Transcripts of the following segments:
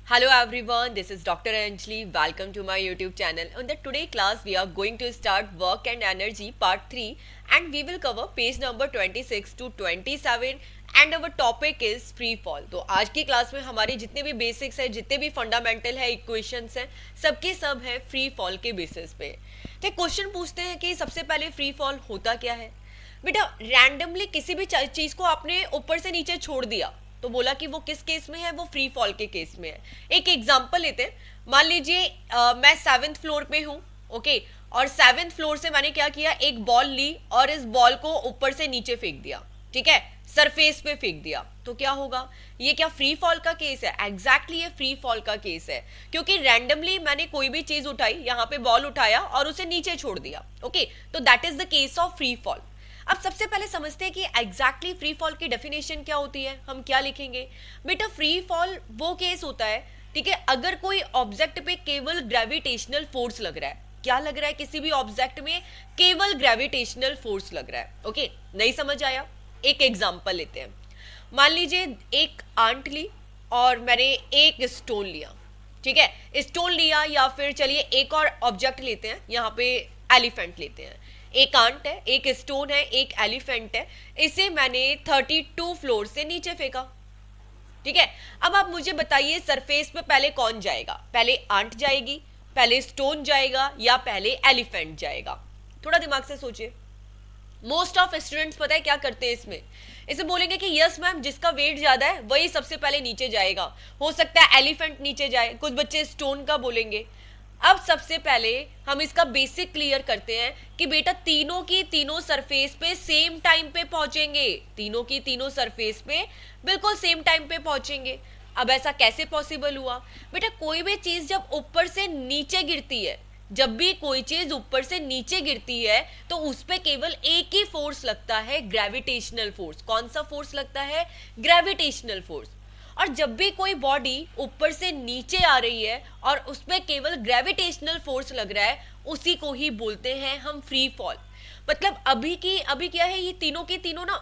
Hello everyone, this is Dr. Anjali. Welcome to my YouTube channel. In the today class, we are going to start Work and Energy Part 3 and we will cover page number 26 to 27 and our topic is free fall. तो आज की class में हमारे जितने भी basics है, जितने भी फंडामेंटल है, इक्वेशंस हैं, सबके सब है फ्री फॉल के बेसिस पे. तो क्वेश्चन पूछते हैं कि सबसे पहले फ्री फॉल होता क्या है. बेटा रैंडमली किसी भी चीज को आपने ऊपर से नीचे छोड़ दिया तो बोला कि वो किस केस में है, वो फ्री फॉल के केस में है. एक एग्जांपल लेते हैं. मान लीजिए मैं 7th फ्लोर पे हूँ, ओके, और 7th फ्लोर से मैंने क्या किया, एक बॉल ली और इस बॉल को ऊपर से नीचे फेंक दिया. ठीक है, सरफेस पे फेंक दिया. तो क्या होगा, ये क्या फ्री फॉल का केस है? एग्जैक्टली ये फ्री फॉल का केस है, क्योंकि रैंडमली मैंने कोई भी चीज उठाई, यहाँ पे बॉल उठाया और उसे नीचे छोड़ दिया. ओके, तो that is the case of free fall. अब सबसे पहले समझते हैं कि एग्जैक्टली फ्री फॉल की डेफिनेशन क्या होती है. हम क्या लिखेंगे बेटा, फ्री फॉल वो केस होता है, ठीक है, अगर कोई ऑब्जेक्ट पे केवल ग्रेविटेशनल फोर्स लग रहा है. क्या लग रहा है, किसी भी ऑब्जेक्ट में केवल ग्रेविटेशनल फोर्स लग रहा है. ओके, नहीं समझ आया? एक एग्जांपल लेते हैं. मान लीजिए एक आंट ली और मैंने एक स्टोन लिया. ठीक है, स्टोन लिया, या फिर चलिए एक और ऑब्जेक्ट लेते हैं, यहाँ पे एलिफेंट लेते हैं. एक आंट है, एक स्टोन है, एक एलिफेंट है. इसे मैंने 32 फ्लोर से नीचे फेंका. ठीक है, अब आप मुझे बताइए सरफेस पे पहले कौन जाएगा? पहले आंट जाएगी, पहले स्टोन जाएगा, या पहले एलिफेंट जाएगा? थोड़ा दिमाग से सोचिए. मोस्ट ऑफ स्टूडेंट्स पता है क्या करते हैं इसमें, इसे बोलेंगे कि यस मैम, जिसका वेट ज्यादा है वही सबसे पहले नीचे जाएगा. हो सकता है एलिफेंट नीचे जाए, कुछ बच्चे स्टोन का बोलेंगे. अब सबसे पहले हम इसका बेसिक क्लियर करते हैं कि बेटा तीनों की तीनों सरफेस पे सेम टाइम पे पहुंचेंगे. तीनों की तीनों सरफेस पे बिल्कुल सेम टाइम पे पहुंचेंगे. अब ऐसा कैसे पॉसिबल हुआ? बेटा कोई भी चीज जब ऊपर से नीचे गिरती है, जब भी कोई चीज ऊपर से नीचे गिरती है तो उस पे केवल एक ही फोर्स लगता है, ग्रेविटेशनल फोर्स. कौन सा फोर्स लगता है? Gravitational force. और जब भी कोई बॉडी ऊपर से नीचे आ रही है और उसमें केवल ग्रेविटेशनल फोर्स लग रहा है, उसी को ही बोलते हैं हम फ्री फॉल. मतलब अभी क्या है, ये तीनों के तीनों ना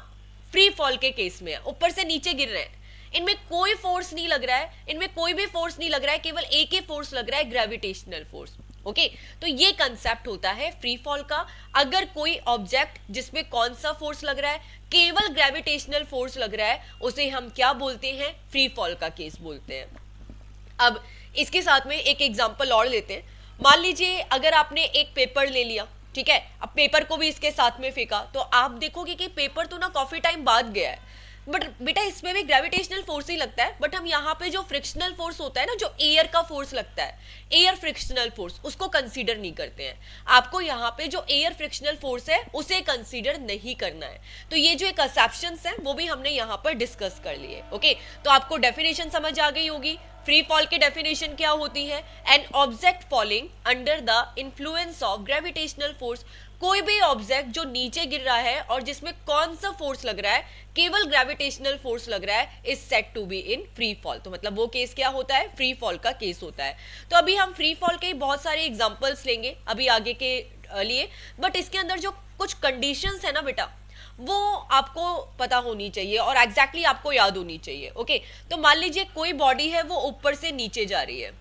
फ्री फॉल के केस में है, ऊपर से नीचे गिर रहे हैं. इनमें कोई फोर्स नहीं लग रहा है, इनमें कोई भी फोर्स नहीं लग रहा है, केवल एक ही फोर्स लग रहा है, ग्रेविटेशनल फोर्स. ओके, तो ये कंसेप्ट होता है फ्री फॉल का. अगर कोई ऑब्जेक्ट जिसमें कौन सा फोर्स लग रहा है, केवल ग्रेविटेशनल फोर्स लग रहा है, उसे हम क्या बोलते हैं? फ्री फॉल का केस बोलते हैं. अब इसके साथ में एक एग्जांपल और लेते हैं. मान लीजिए अगर आपने एक पेपर ले लिया, ठीक है, अब पेपर को भी इसके साथ में फेंका, तो आप देखोगे कि पेपर तो ना काफी टाइम बाद गया है, बट बेटा इसमें भी ग्रेविटेशनल फोर्स ही लगता है. बट हम यहाँ पे जो फ्रिक्शनल फोर्स होता है ना, जो एयर का फोर्स लगता है, एयर फ्रिक्शनल फोर्स, उसको कंसीडर नहीं करते हैं. आपको यहाँ पे जो एयर फ्रिक्शनल फोर्स है उसे कंसीडर नहीं करना है. तो ये जो एक कंसेप्शंस है वो भी हमने यहाँ पर डिस्कस कर लिए. ओके, तो आपको डेफिनेशन समझ आ गई होगी. फ्री फॉल की डेफिनेशन क्या होती है? An object falling under the influence of gravitational force. कोई भी ऑब्जेक्ट जो नीचे गिर रहा है और जिसमें कौन सा फोर्स लग रहा है, केवल ग्रेविटेशनल फोर्स लग रहा है, is set to be in free fall. तो मतलब वो केस क्या होता है? फ्री फॉल का केस होता है. तो अभी हम फ्री फॉल के बहुत सारे एग्जांपल्स लेंगे अभी आगे के लिए, बट इसके अंदर जो कुछ कंडीशंस है ना बेटा, वो आपको पता होनी चाहिए और एग्जैक्टली आपको याद होनी चाहिए. ओके, तो मान लीजिए कोई बॉडी है, वो ऊपर से नीचे जा रही है.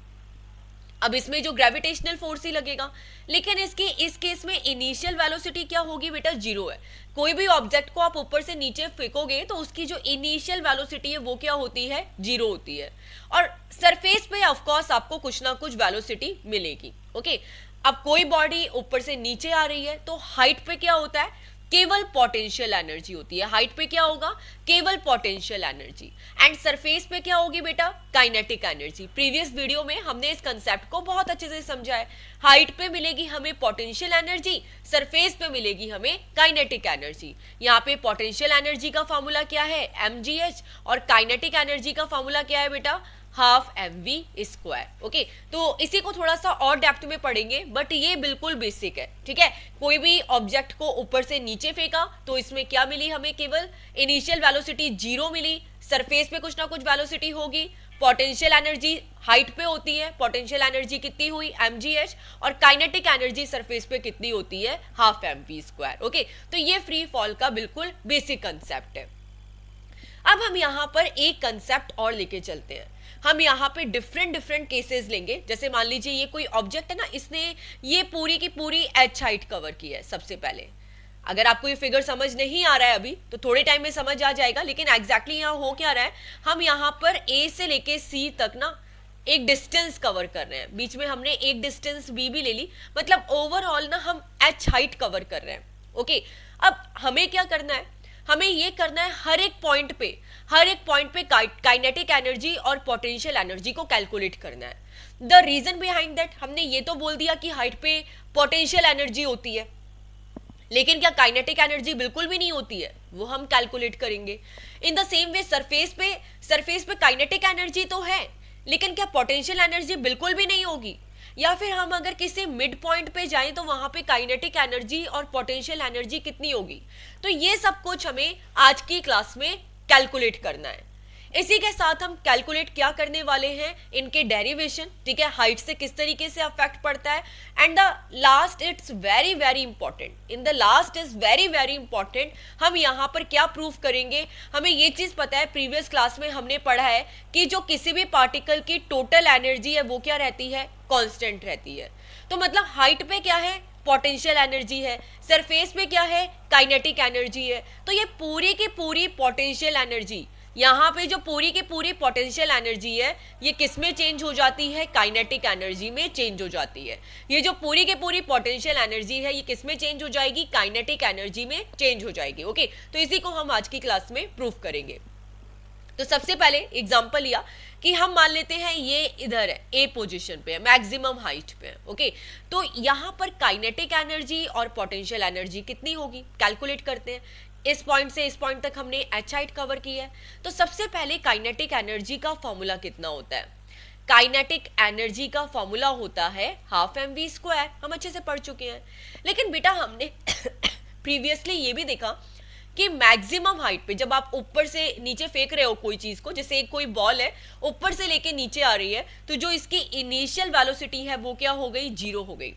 अब इसमें जो ग्रेविटेशनल फोर्स ही लगेगा, लेकिन इसकी इस केस में इनिशियल वेलोसिटी क्या होगी बेटा? जीरो है. कोई भी ऑब्जेक्ट को आप ऊपर से नीचे फेंकोगे तो उसकी जो इनिशियल वेलोसिटी है वो क्या होती है? जीरो होती है. और सरफेस पे ऑफ कोर्स आपको कुछ ना कुछ वेलोसिटी मिलेगी. ओके, अब कोई बॉडी ऊपर से नीचे आ रही है तो हाइट पे क्या होता है? केवल पोटेंशियल एनर्जी होती है. हाइट पे क्या होगा? केवल पोटेंशियल एनर्जी. एंड सरफेस पे क्या होगी बेटा? Kinetic energy. प्रीवियस वीडियो में हमने इस कंसेप्ट को बहुत अच्छे से समझा है. हाइट पे मिलेगी हमें पोटेंशियल एनर्जी, सरफेस पे मिलेगी हमें काइनेटिक एनर्जी. यहाँ पे पोटेंशियल एनर्जी का फॉर्मूला क्या है? mgh. और काइनेटिक एनर्जी का फॉर्मूला क्या है बेटा? Half mv². ओके, तो इसी को थोड़ा सा और डेप्थ में पढ़ेंगे, बट ये बिल्कुल बेसिक है. ठीक है, कोई भी ऑब्जेक्ट को ऊपर से नीचे फेंका तो इसमें क्या मिली हमें? केवल इनिशियल वेलोसिटी जीरो मिली. सरफेस पे कुछ ना कुछ वेलोसिटी होगी. पोटेंशियल एनर्जी हाइट पे होती है, पोटेंशियल एनर्जी कितनी हुई? mgh. और काइनेटिक एनर्जी सरफेस पे कितनी होती है? Half mv². ओके, तो ये फ्री फॉल का बिल्कुल बेसिक कंसेप्ट है. अब हम यहाँ पर एक कंसेप्ट और लेके चलते हैं। हम यहाँ पे डिफरेंट डिफरेंट केसेस लेंगे। जैसे मान लीजिए ये कोई ऑब्जेक्ट है ना, इसने ये पूरी की पूरी एच हाइट कवर की है। सबसे पहले अगर आपको ये फिगर समझ नहीं आ रहा है अभी, तो थोड़े टाइम में समझ आ जाएगा, लेकिन एग्जैक्टली यहाँ हो क्या रहा है, हम यहाँ पर ए से लेके सी तक ना एक डिस्टेंस कवर कर रहे हैं। बीच में हमने एक डिस्टेंस बी भी ले ली, मतलब ओवरऑल ना हम एच हाइट कवर कर रहे हैं। ओके, अब हमें क्या करना है, हमें ये करना है हर एक पॉइंट पे काइनेटिक एनर्जी और पोटेंशियल एनर्जी को कैलकुलेट करना है। द रीजन बिहाइंड दैट, हमने ये तो बोल दिया कि हाइट पे पोटेंशियल एनर्जी होती है, लेकिन क्या काइनेटिक एनर्जी बिल्कुल भी नहीं होती है, वो हम कैलकुलेट करेंगे। इन द सेम वे सरफेस पे काइनेटिक एनर्जी तो है, लेकिन क्या पोटेंशियल एनर्जी बिल्कुल भी नहीं होगी? या फिर हम अगर किसी मिड पॉइंट पे जाएं तो वहां पे काइनेटिक एनर्जी और पोटेंशियल एनर्जी कितनी होगी? तो ये सब कुछ हमें आज की क्लास में कैलकुलेट करना है। इसी के साथ हम कैलकुलेट क्या करने वाले हैं, इनके डेरिवेशन, ठीक है, हाइट से किस तरीके से अफेक्ट पड़ता है। And the last it's very very important, in the last is very very important, हम यहाँ पर क्या प्रूव करेंगे। हमें ये चीज पता है, प्रीवियस क्लास में हमने पढ़ा है कि जो किसी भी पार्टिकल की टोटल एनर्जी है वो क्या रहती है, कांस्टेंट रहती है। तो मतलब हाइट पे क्या है, पोटेंशियल एनर्जी है, सरफेस पे क्या है, काइनेटिक एनर्जी है। तो ये पूरी की पूरी पोटेंशियल एनर्जी, यहाँ पे जो पूरी की पूरी पोटेंशियल एनर्जी है, ये किस में चेंज हो जाती है, काइनेटिक एनर्जी में चेंज हो जाती है। ये जो पूरी की पूरी पोटेंशियल एनर्जी है, ये किस में चेंज हो जाएगी, काइनेटिक एनर्जी में चेंज हो जाएगी। ओके, तो इसी को हम आज की क्लास में प्रूव करेंगे। तो सबसे पहले एग्जांपल लिया कि हम मान लेते हैं ये इधर है, ए पोजीशन पे है, मैक्सिमम हाइट पे है। ओके, तो यहाँ पर काइनेटिक एनर्जी और पोटेंशियल एनर्जी कितनी होगी, कैलकुलेट करते हैं। इस पॉइंट से इस पॉइंट तक हमने एच हाइट कवर की है। तो सबसे पहले काइनेटिक एनर्जी का फॉर्मूला कितना होता है? काइनेटिक एनर्जी का फॉर्मूला होता है हाफ एम वी स्क्वायर। हम अच्छे से पढ़ चुके हैं, लेकिन बेटा हमने प्रीवियसली ये भी देखा कि मैक्सिमम हाइट पे जब आप ऊपर से नीचे फेंक रहे हो कोई चीज को, जैसे एक कोई बॉल है ऊपर से लेके नीचे आ रही है, तो जो इसकी इनिशियल वेलोसिटी है वो क्या हो गई, जीरो हो गई।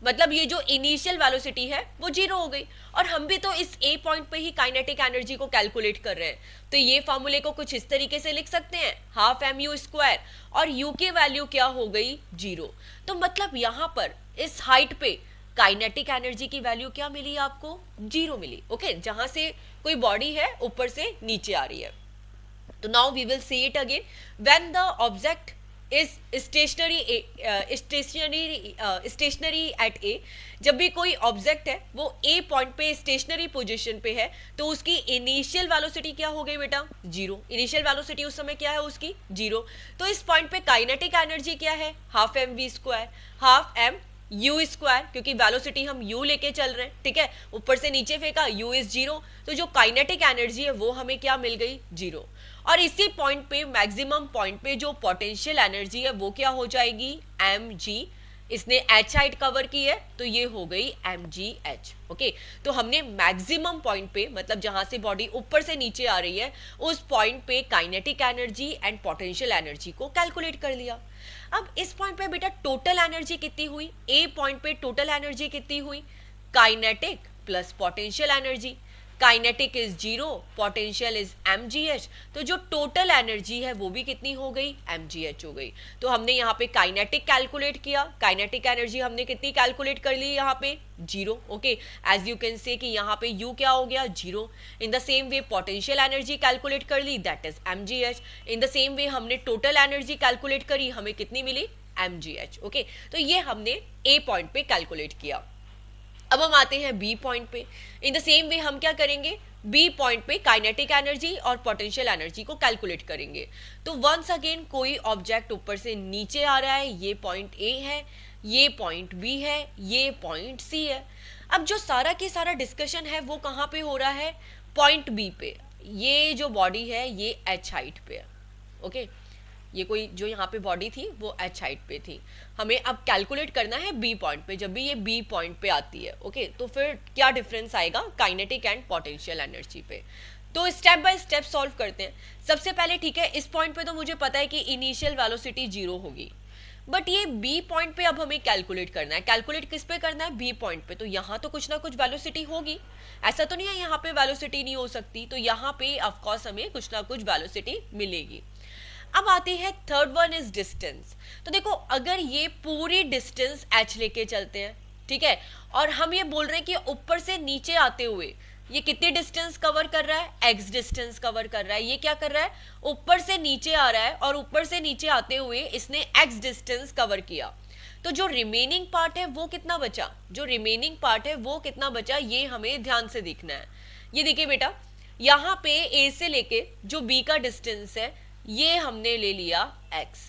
मतलब ये जो इनिशियल वेलोसिटी है वो जीरो हो गई। और हम भी तो इस ए पॉइंट पे ही काइनेटिक एनर्जी को कैलकुलेट कर रहे हैं। तो ये फॉर्मूले को कुछ इस तरीके से लिख सकते हैं, हाफ एम यू स्क्वायर, और यू की वैल्यू क्या हो गई, जीरो। तो मतलब यहाँ पर इस हाइट पे काइनेटिक एनर्जी की वैल्यू क्या मिली आपको, जीरो मिली। ओके, जहां से कोई बॉडी है ऊपर से नीचे आ रही है। तो now we will see it again, when the object is stationary at a, जब भी कोई ऑब्जेक्ट है वो ए पॉइंट पे स्टेशनरी पोजीशन पे है, तो उसकी इनिशियल वेलोसिटी क्या हो गई बेटा, जीरो। इनिशियल वेलोसिटी उस समय क्या है उसकी, जीरो। तो इस पॉइंट पे काइनेटिक एनर्जी क्या है, half m v square, half m u square, क्योंकि वेलोसिटी हम यू लेके चल रहे हैं, ठीक है, ऊपर से नीचे फेंका, यू इज जीरो, तो जो काइनेटिक एनर्जी है वो हमें क्या मिल गई, जीरो। और इसी पॉइंट पे, मैक्सिमम पॉइंट पे जो पोटेंशियल एनर्जी है वो क्या हो जाएगी, एम जी। इसने एच हाइट कवर की है तो ये हो गई एम जी एच। ओके, तो हमने मैक्सिमम पॉइंट पे, मतलब जहां से बॉडी ऊपर से नीचे आ रही है, उस पॉइंट पे kinetic energy and potential energy को कैलकुलेट कर लिया। अब इस पॉइंट पे बेटा टोटल एनर्जी कितनी हुई, ए पॉइंट पे टोटल एनर्जी कितनी हुई, kinetic plus potential energy. Kinetic is zero, potential is mgh, तो जो टोटल एनर्जी है वो भी कितनी हो गई, mgh हो गई। तो हमने यहाँ पे काइनेटिक कैलकुलेट किया, काइनेटिक एनर्जी हमने कितनी कैलकुलेट कर ली, यहाँ पे zero. Okay, as you can say कि यहाँ पे u क्या हो गया, zero. In the same way potential energy calculate कर ली, that is mgh। In the same way हमने टोटल एनर्जी कैलकुलेट करी, हमें कितनी मिली, mgh। ओके, तो ये हमने ए पॉइंट पे कैलकुलेट किया। अब हम आते हैं बी पॉइंट पे। इन द सेम वे हम क्या करेंगे, बी पॉइंट पे काइनेटिक एनर्जी और पोटेंशियल एनर्जी को कैलकुलेट करेंगे। तो वंस अगेन कोई ऑब्जेक्ट ऊपर से नीचे आ रहा है, ये पॉइंट ए है, ये पॉइंट बी है, ये पॉइंट सी है। अब जो सारा की सारा डिस्कशन है वो कहाँ पे हो रहा है, पॉइंट बी पे। ये जो बॉडी है ये एच हाइट पे है। ओके, ये कोई जो यहाँ पे बॉडी थी वो एच हाइट पे थी। हमें अब कैलकुलेट करना है बी पॉइंट पे। जब भी ये बी पॉइंट पे आती है, ओके, तो फिर क्या डिफरेंस आएगा काइनेटिक एंड पोटेंशियल एनर्जी पे। तो स्टेप बाय स्टेप सॉल्व करते हैं। सबसे पहले ठीक है, इस पॉइंट पे तो मुझे पता है कि इनिशियल वेलोसिटी जीरो होगी, बट ये बी पॉइंट पे अब हमें कैलकुलेट करना है। कैलकुलेट किस पे करना है? बी पॉइंट पे। तो यहाँ तो कुछ ना कुछ वेलोसिटी होगी, ऐसा तो नहीं है यहाँ पे वेलोसिटी नहीं हो सकती, तो यहाँ पे ऑफ कोर्स हमें कुछ ना कुछ वेलोसिटी मिलेगी। अब आती है थर्ड वन इज डिस्टेंस। तो देखो अगर ये पूरी डिस्टेंस h लेके चलते हैं, ठीक है, और हम ये बोल रहे हैं कि ऊपर से नीचे आते हुए ये कितनी डिस्टेंस कवर कर रहा है? x डिस्टेंस कवर कर रहा है। ये क्या कर रहा है? ऊपर से नीचे आ रहा है और ऊपर से नीचे आते हुए इसने x डिस्टेंस कवर किया। तो जो रिमेनिंग पार्ट है वो कितना बचा? जो रिमेनिंग पार्ट है वो कितना बचा, ये हमें ध्यान से देखना है। ये देखिए बेटा, यहाँ पे a से लेके जो b का डिस्टेंस है ये हमने ले लिया x।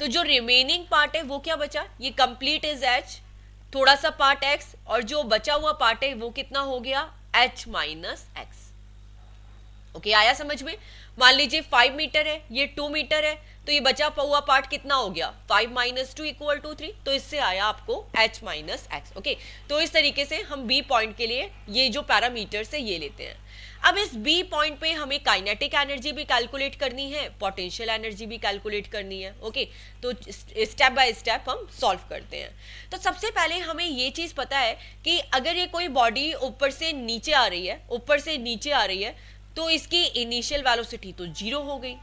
तो जो रिमेनिंग पार्ट है वो क्या बचा? ये कंप्लीट इज h, थोड़ा सा पार्ट x, और जो बचा हुआ पार्ट है वो कितना हो गया? h minus x। ओके, आया समझ में? मान लीजिए 5 मीटर है, ये 2 मीटर है, तो ये बचा हुआ पार्ट कितना हो गया? 5 माइनस 2 इक्वल टू 3। तो इससे आया आपको h माइनस एक्स। ओके, तो इस तरीके से हम b पॉइंट के लिए ये जो पैरामीटर्स है ये लेते हैं। अब इस b पॉइंट पे हमें काइनेटिक एनर्जी भी कैलकुलेट करनी है, पोटेंशियल एनर्जी भी कैलकुलेट करनी है। ओके, तो स्टेप बाय स्टेप हम सॉल्व करते हैं। तो सबसे पहले हमें ये चीज पता है कि अगर ये कोई बॉडी ऊपर से नीचे आ रही है, ऊपर से नीचे आ रही है, तो इसकी इनिशियल वेलोसिटी तो 0 हो गई,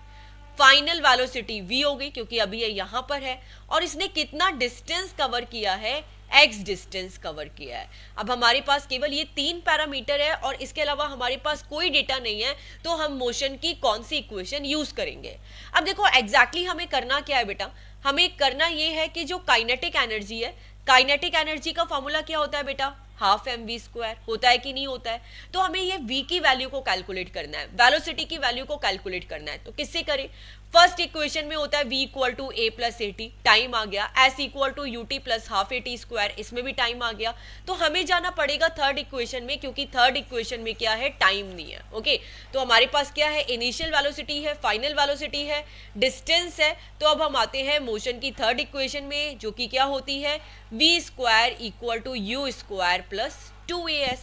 फाइनल वेलोसिटी v हो गई क्योंकि अभी ये यहां पर है, और इसने कितना डिस्टेंस कवर किया है? x डिस्टेंस कवर किया है। अब हमारे पास केवल ये 3 पैरामीटर है और इसके अलावा हमारे पास कोई डेटा नहीं है, तो हम मोशन की कौन सी इक्वेशन यूज करेंगे? अब देखो एग्जैक्टली हमें करना क्या है बेटा? हमें करना ये है कि जो काइनेटिक एनर्जी है, काइनेटिक एनर्जी का फॉर्मूला क्या होता है बेटा? Half m v square. होता है कि नहीं होता है? तो हमें ये v की वैल्यू को कैलकुलेट करना है, वेलोसिटी की वैल्यू को कैलकुलेट करना है। तो किससे करें? फर्स्ट इक्वेशन में होता है v equal to a plus a t, time आ गया, s equal to u t plus half a t square, इसमें भी टाइम आ गया। तो हमें जाना पड़ेगा थर्ड इक्वेशन में, क्योंकि थर्ड इक्वेशन में क्या है? टाइम नहीं है। ओके, तो हमारे पास क्या है? इनिशियल वेलोसिटी है, फाइनल वेलोसिटी है, डिस्टेंस है। तो अब हम आते हैं मोशन की थर्ड इक्वेशन में, जो कि क्या होती है? v square equal to u square plus 2as।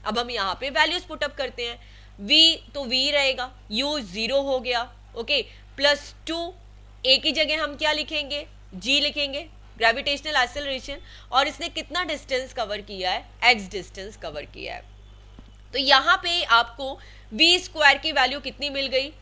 अब हम यहाँ पे वैल्यूज पुटअप करते हैं। v तो v रहेगा, u 0 हो गया, ओके, प्लस 2, a की जगह हम क्या लिखेंगे? g लिखेंगे, ग्रेविटेशनल एक्सेलरेशन, और इसने कितना डिस्टेंस कवर किया है? x डिस्टेंस कवर किया है। तो यहाँ पे आपको v स्क्वायर की वैल्यू कितनी मिल गई?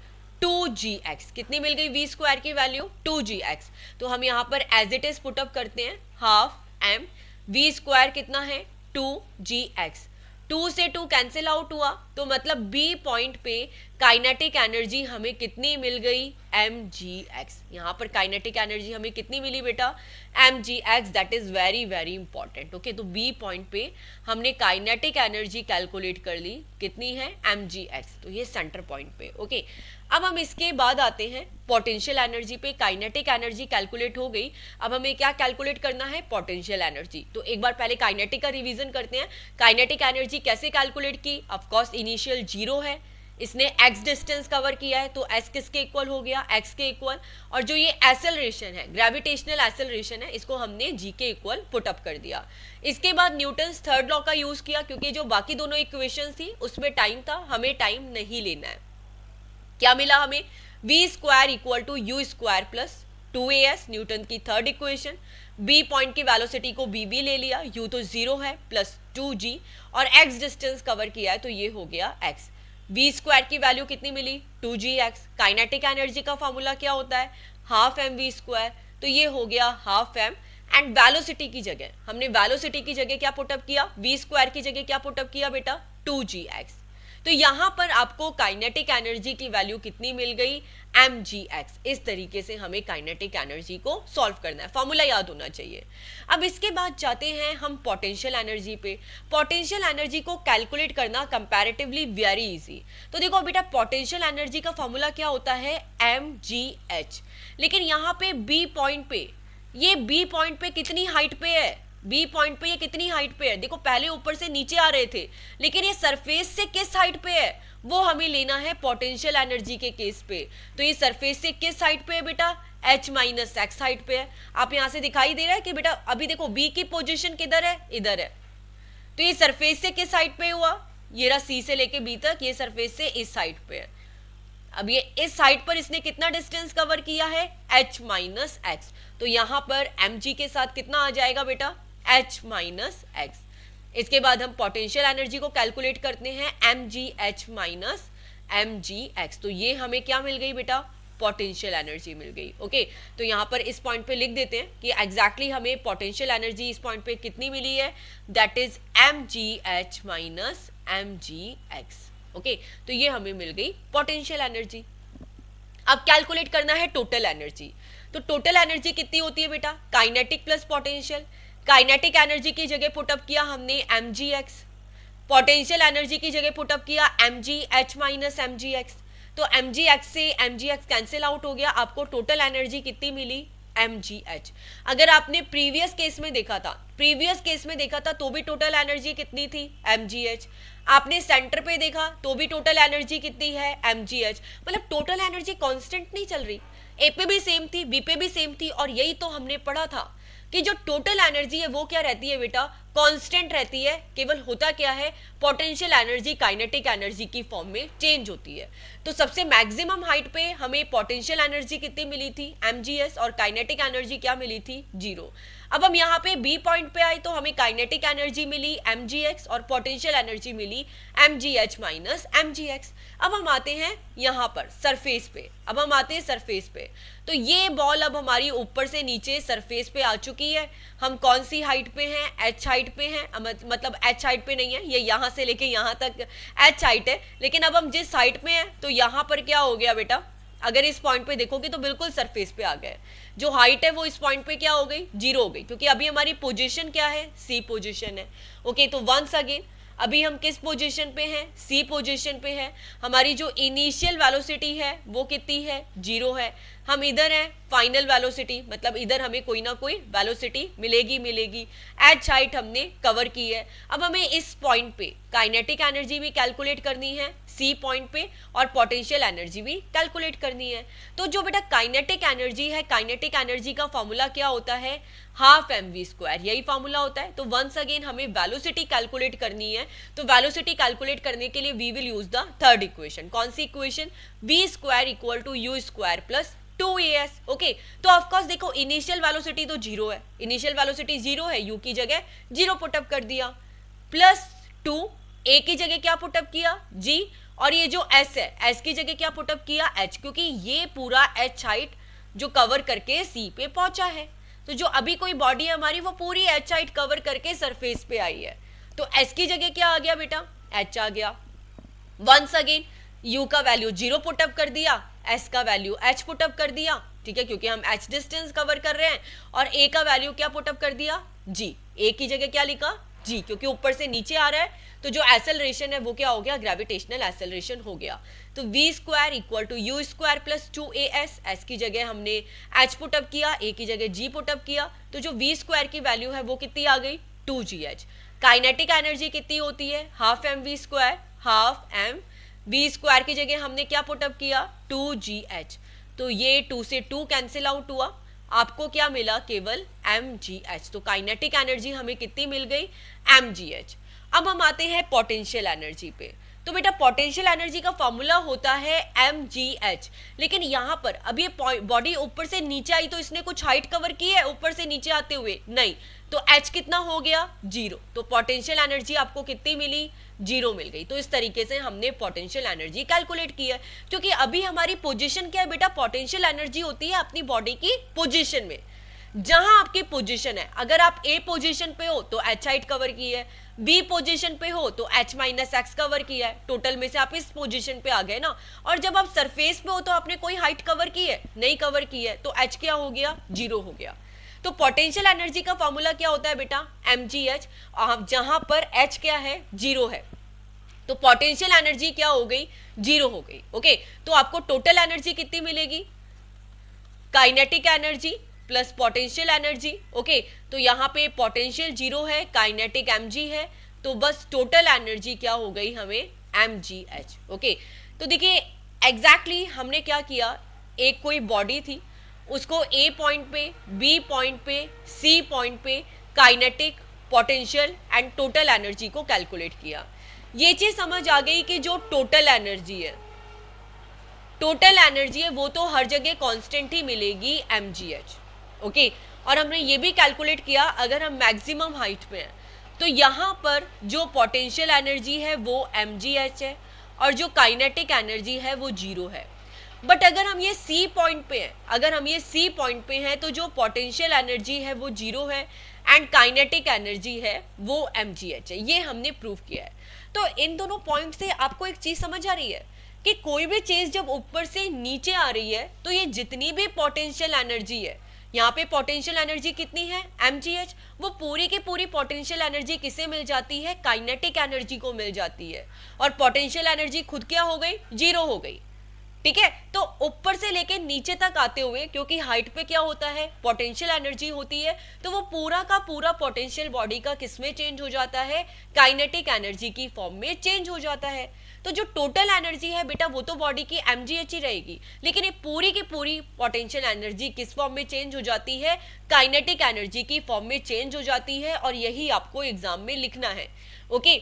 2gx। कितनी मिल गई v स्क्वायर की वैल्यू? 2gx। तो हम यहाँ पर एज इट इज पुटअप करते हैं, हाफ m, v स्क्वायर कितना है? 2gx। 2 से 2 कैंसिल आउट हुआ, तो मतलब b पॉइंट पे काइनेटिक एनर्जी हमें कितनी मिल गई? mgx। यहाँ पर काइनेटिक एनर्जी हमें कितनी मिली बेटा? mgx। That is very very important. Okay, तो b पॉइंट पे हमने काइनेटिक एनर्जी कैलकुलेट कर ली, कितनी है? mgx। तो ये सेंटर पॉइंट पे। ओके, अब हम इसके बाद आते हैं पोटेंशियल एनर्जी पे। काइनेटिक एनर्जी कैलकुलेट हो गई, अब हमें क्या कैलकुलेट करना है? Potential energy. तो एक बार पहले काइनेटिक का रिवीजन करते हैं। काइनेटिक एनर्जी कैसे कैलकुलेट की? ऑफ कोर्स इनिशियल 0 है, इसने x डिस्टेंस कवर किया है, तो s किसके इक्वल हो गया? x के इक्वल। और जो ये एक्सेलरेशन है, ग्रेविटेशनल एक्सेलरेशन है, इसको हमने g के इक्वल पुटअप कर दिया। इसके बाद न्यूटन्स थर्ड लॉ का यूज किया, क्योंकि जो बाकी दोनों इक्वेशन थी उसमें टाइम था, हमें टाइम नहीं लेना है। क्या मिला हमें? v square equal to u square plus 2as, Newton की थर्ड इक्वेशन। b पॉइंट की वेलोसिटी को b ले लिया, u तो 0 है, प्लस 2g, और x डिस्टेंस कवर किया है, तो ये हो गया x। v स्क्वायर की वैल्यू कितनी मिली? 2gx। काइनेटिक एनर्जी का फॉर्मूला क्या होता है? हाफ एम वी स्क्वायर, तो ये हो गया हाफ एम। एंड वेलोसिटी की जगह हमने वेलोसिटी की जगह क्या पुटअप किया? v स्क्वायर की जगह क्या पुटअप किया बेटा? 2gx। तो यहां पर आपको काइनेटिक एनर्जी की वैल्यू कितनी मिल गई? mgx। इस तरीके से हमें काइनेटिक एनर्जी को सॉल्व करना है, फॉर्मूला याद होना चाहिए। अब इसके बाद जाते हैं हम पोटेंशियल एनर्जी पे। पोटेंशियल एनर्जी को कैलकुलेट करना कंपैरेटिवली वेरी इजी। तो देखो बेटा, पोटेंशियल एनर्जी का फॉर्मूला क्या होता है? mgh। लेकिन यहाँ पे b पॉइंट पे, ये b पॉइंट पे कितनी हाइट पे है? बी पॉइंट पे ये कितनी हाइट पे है? देखो पहले ऊपर से नीचे आ रहे थे, लेकिन ये सरफेस से किस हाइट पे है वो हमें लेना है पोटेंशियल एनर्जी के केस पे। तो ये सरफेस से किस हाइट पे है बेटा? h माइनस एक्स हाइट पे है। आप यहां से दिखाई दे रहा है कि बेटा अभी देखो बी की पोजीशन किधर है? इधर है। तो ये सरफेस से किस हाइट पे हुआ? ये रहा सी से लेके बी तक, ये सरफेस से इस हाइट पे है। अब ये इस साइड पर इसने कितना डिस्टेंस कवर किया है, h माइनस एक्स, तो यहाँ पर mg के साथ कितना आ जाएगा बेटा, h माइनस एक्स। इसके बाद हम पोटेंशियल एनर्जी को कैलकुलेट करते हैं, mgh माइनस mgx, तो ये हमें क्या मिल गई बेटा, पोटेंशियल एनर्जी मिल गई। ओके, तो यहाँ पर इस पॉइंट पे लिख देते हैं कि एग्जैक्टली हमें पोटेंशियल एनर्जी इस पॉइंट पे कितनी मिली है, that is mgh minus mgx। Okay, तो ये हमें मिल गई पोटेंशियल एनर्जी। अब कैलकुलेट करना है टोटल एनर्जी, तो टोटल एनर्जी कितनी होती है बेटा, kinetic plus potential. Kinetic energy की जगह पुटअप किया हमने mgx, पोटेंशियल एनर्जी की जगह पुटअप किया mgh माइनस mgx, तो mgx से mgx कैंसिल आउट हो गया, आपको टोटल एनर्जी कितनी मिली, mgh। अगर आपने प्रीवियस केस में देखा था तो भी टोटल एनर्जी कितनी थी, mgh। आपने सेंटर पे देखा तो भी टोटल एनर्जी कितनी है, mgh। मतलब टोटल एनर्जी कांस्टेंट नहीं चल रही, ए पे भी सेम थी, बी पे भी सेम थी, और यही तो हमने पढ़ा था कि जो टोटल एनर्जी है वो क्या रहती है बेटा, कांस्टेंट रहती है। केवल होता क्या है, पोटेंशियल एनर्जी काइनेटिक एनर्जी की फॉर्म में चेंज होती है। तो सबसे मैक्सिमम हाइट पे हमें पोटेंशियल एनर्जी कितनी मिली थी, mgs, और काइनेटिक एनर्जी क्या मिली थी, 0। अब हम यहाँ पे बी पॉइंट पे आए तो हमें काइनेटिक एनर्जी मिली mgx और पोटेंशियल एनर्जी मिली mgh माइनस mgx। अब हम आते हैं यहाँ पर सरफेस पे, तो ये बॉल अब हमारी ऊपर से नीचे सरफेस पे आ चुकी है। हम कौन सी हाइट पे हैं, h हाइट पे हैं, मतलब h हाइट पे नहीं है, ये यहाँ से लेके यहाँ तक h हाइट है, लेकिन अब हम जिस हाइट पे हैं तो यहाँ पर क्या हो गया बेटा, अगर इस पॉइंट पे देखोगे तो बिल्कुल सरफेस पे आ गए। जो हाइट है वो इस पॉइंट पे क्या हो गई, 0 हो गई, क्योंकि अभी हमारी पोजीशन क्या है, सी पोजीशन है। ओके, तो वंस अगेन अभी हम किस पोजीशन पे हैं, सी पोजीशन पे है। हमारी जो इनिशियल वेलोसिटी है वो कितनी है, 0 है। हम इधर हैं फाइनल वेलोसिटी, मतलब इधर हमें कोई ना कोई वेलोसिटी मिलेगी। एच हाइट हमने कवर की है। अब हमें इस पॉइंट पे काइनेटिक एनर्जी भी कैलकुलेट करनी है सी पॉइंट पे, और पोटेंशियल एनर्जी भी कैलकुलेट करनी है। तो जो बेटा काइनेटिक एनर्जी है, काइनेटिक एनर्जी का फॉर्मूला क्या होता है, हाफ mv², यही फॉर्मूला होता है। तो वंस अगेन हमें वेलोसिटी कैलकुलेट करनी है, तो वेलोसिटी कैलकुलेट करने के लिए we will use the third equation. कौन सी equation, v² equal to u² plus 2as। Okay, तो ऑफकोर्स देखो इनिशियल वेलोसिटी तो 0 है, इनिशियल वेलोसिटी 0 है, u की जगह 0 पुटअप कर दिया, प्लस 2, a की जगह क्या पुटअप किया, g, और ये जो s है, s की जगह क्या पुटअप किया, h, क्योंकि ये पूरा h हाइट जो कवर करके c पे पहुंचा है। तो जो अभी कोई बॉडी है हमारी वो पूरी h हाइट कवर करके सरफेस पे आई है, तो s की जगह क्या आ गया बेटा, h आ गया। वंस अगेन u का वैल्यू 0 पुटअप कर दिया, s का वैल्यू h पुटअप कर दिया, ठीक है, क्योंकि हम h डिस्टेंस कवर कर रहे हैं, और a का वैल्यू क्या पुटअप कर दिया, g, a की जगह क्या लिखा, g, क्योंकि ऊपर से नीचे आ रहा है, तो जो एक्सेलरेशन है वो क्या हो गया, ग्रेविटेशनल एक्सेलरेशन हो गया। तो v² equal to u² plus 2as, s की जगह हमने h पुटअप किया, a की जगह g पुटअप किया, तो जो v² की वैल्यू है वो कितनी आ गई, 2gh। काइनेटिक एनर्जी कितनी होती है, half mv², half m, v² की जगह हमने क्या पुटअप किया, 2gh, तो ये 2 से 2 कैंसिल आउट हुआ, आपको क्या मिला, केवल mgh। तो काइनेटिक एनर्जी हमें कितनी मिल गई, mgh। अब हम आते हैं पोटेंशियल एनर्जी पे। तो बेटा पोटेंशियल एनर्जी का फॉर्मूला होता है mgh, लेकिन यहाँ पर अब ये बॉडी ऊपर से नीचे आई तो इसने कुछ हाइट कवर की है ऊपर से नीचे आते हुए, नहीं, तो h कितना हो गया, 0। तो पोटेंशियल एनर्जी आपको कितनी मिली, 0 मिल गई। तो इस तरीके से हमने पोटेंशियल एनर्जी कैलकुलेट की है, क्योंकि अभी हमारी पोजीशन क्या है बेटा, पोटेंशियल एनर्जी होती है अपनी बॉडी की पोजीशन में, जहां आपकी पोजीशन है। अगर आप ए पोजीशन पे हो तो h हाइट कवर की है, बी पोजीशन पे हो तो h माइनस एक्स कवर किया है, टोटल में से आप इस पोजीशन पे आ गए ना। और जब आप सरफेस पे हो तो आपने कोई हाइट कवर की है, नहीं कवर की है, तो h क्या हो गया, 0 हो गया। तो पोटेंशियल एनर्जी का फॉर्मूला क्या होता है बेटा, mgh, जहां पर h क्या है, 0 है, तो पोटेंशियल एनर्जी क्या हो गई, 0 हो गई। ओके, तो आपको टोटल एनर्जी कितनी मिलेगी, kinetic energy plus potential energy. Okay, तो यहाँ पे पोटेंशियल 0 है, काइनेटिक mg है, तो बस टोटल एनर्जी क्या हो गई हमें, mgh। ओके, तो देखिए एग्जैक्टली हमने क्या किया, एक कोई बॉडी थी, उसको a पॉइंट पे, b पॉइंट पे, c पॉइंट पे kinetic, potential and total energy को कैलकुलेट किया। ये चीज समझ आ गई कि जो टोटल एनर्जी है टोटल एनर्जी है वो तो हर जगह कांस्टेंट ही मिलेगी mgh, ओके। और हमने ये भी कैलकुलेट किया, अगर हम मैक्सिमम हाइट पे हैं तो यहाँ पर जो पोटेंशियल एनर्जी है वो mgh है और जो काइनेटिक एनर्जी है वो 0 है। बट अगर हम ये सी पॉइंट पे हैं, अगर हम ये सी पॉइंट पे हैं तो जो पोटेंशियल एनर्जी है वो 0 है एंड काइनेटिक एनर्जी है वो mgh है। ये हमने प्रूव किया है। तो इन दोनों पॉइंट से आपको एक चीज समझ आ रही है कि कोई भी चीज जब ऊपर से नीचे आ रही है तो ये जितनी भी पोटेंशियल एनर्जी है, यहाँ पे पोटेंशियल एनर्जी कितनी है mgh, वो पूरी की पूरी पोटेंशियल एनर्जी किसे मिल जाती है, काइनेटिक एनर्जी को मिल जाती है। और पोटेंशियल एनर्जी खुद क्या हो गई, 0 हो गई, ठीक है। तो ऊपर से लेके नीचे तक आते हुए, क्योंकि हाइट पे क्या होता है, पोटेंशियल एनर्जी होती है, तो वो पूरा का पूरा पोटेंशियल बॉडी का किसमें चेंज हो जाता है, काइनेटिक एनर्जी की फॉर्म में चेंज हो जाता है। तो जो टोटल एनर्जी है बेटा वो तो बॉडी की mgh ही रहेगी, लेकिन ये पूरी की पूरी पोटेंशियल एनर्जी किस फॉर्म में चेंज हो जाती है, काइनेटिक एनर्जी की फॉर्म में चेंज हो जाती है। और यही आपको एग्जाम में लिखना है, ओके।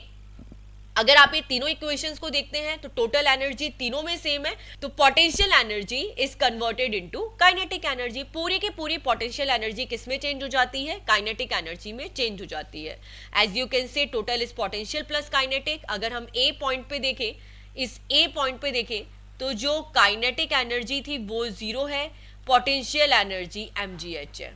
अगर आप ये तीनों इक्वेशंस को देखते हैं तो टोटल एनर्जी तीनों में सेम है, तो potential energy is converted into kinetic energy. पूरी की पूरी पोटेंशियल एनर्जी किस में चेंज हो जाती है, काइनेटिक एनर्जी में चेंज हो जाती है। As you can say total is potential plus kinetic. अगर हम ए पॉइंट पे देखें, इस ए पॉइंट पे देखें तो जो काइनेटिक एनर्जी थी वो 0 है, पोटेंशियल एनर्जी mgh है,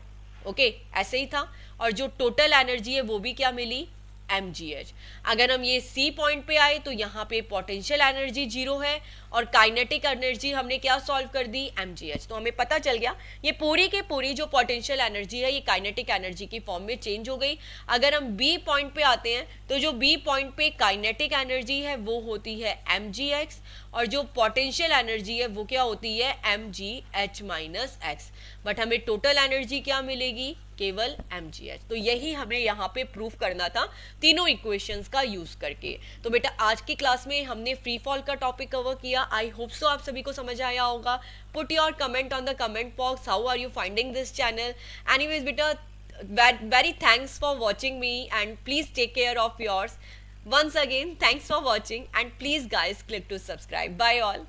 ओके। ऐसे ही था। और जो टोटल एनर्जी है वो भी क्या मिली, mgh। अगर हम ये सी पॉइंट पे आए तो यहाँ पे पोटेंशियल एनर्जी 0 है और काइनेटिक एनर्जी हमने क्या सॉल्व कर दी, mgh। तो हमें पता चल गया ये पूरी के पूरी जो पोटेंशियल एनर्जी है ये काइनेटिक एनर्जी की फॉर्म में चेंज हो गई। अगर हम बी पॉइंट पे आते हैं तो जो बी पॉइंट पे काइनेटिक एनर्जी है वो होती है mgx और जो पोटेंशियल एनर्जी है वो क्या होती है, mgh माइनस x। बट हमें टोटल एनर्जी क्या मिलेगी, केवल mgh। तो यही हमें यहाँ पे प्रूफ करना था तीनों इक्वेशंस का यूज करके। तो बेटा आज की क्लास में हमने फ्री फॉल का टॉपिक कवर किया। आई होप सो आप सभी को समझ आया होगा। Put your comment on the comment box, how are you finding this channel. Anyways बेटा, very thanks for watching me and please take care of yours. Once again, thanks for watching and please guys click to subscribe. Bye all.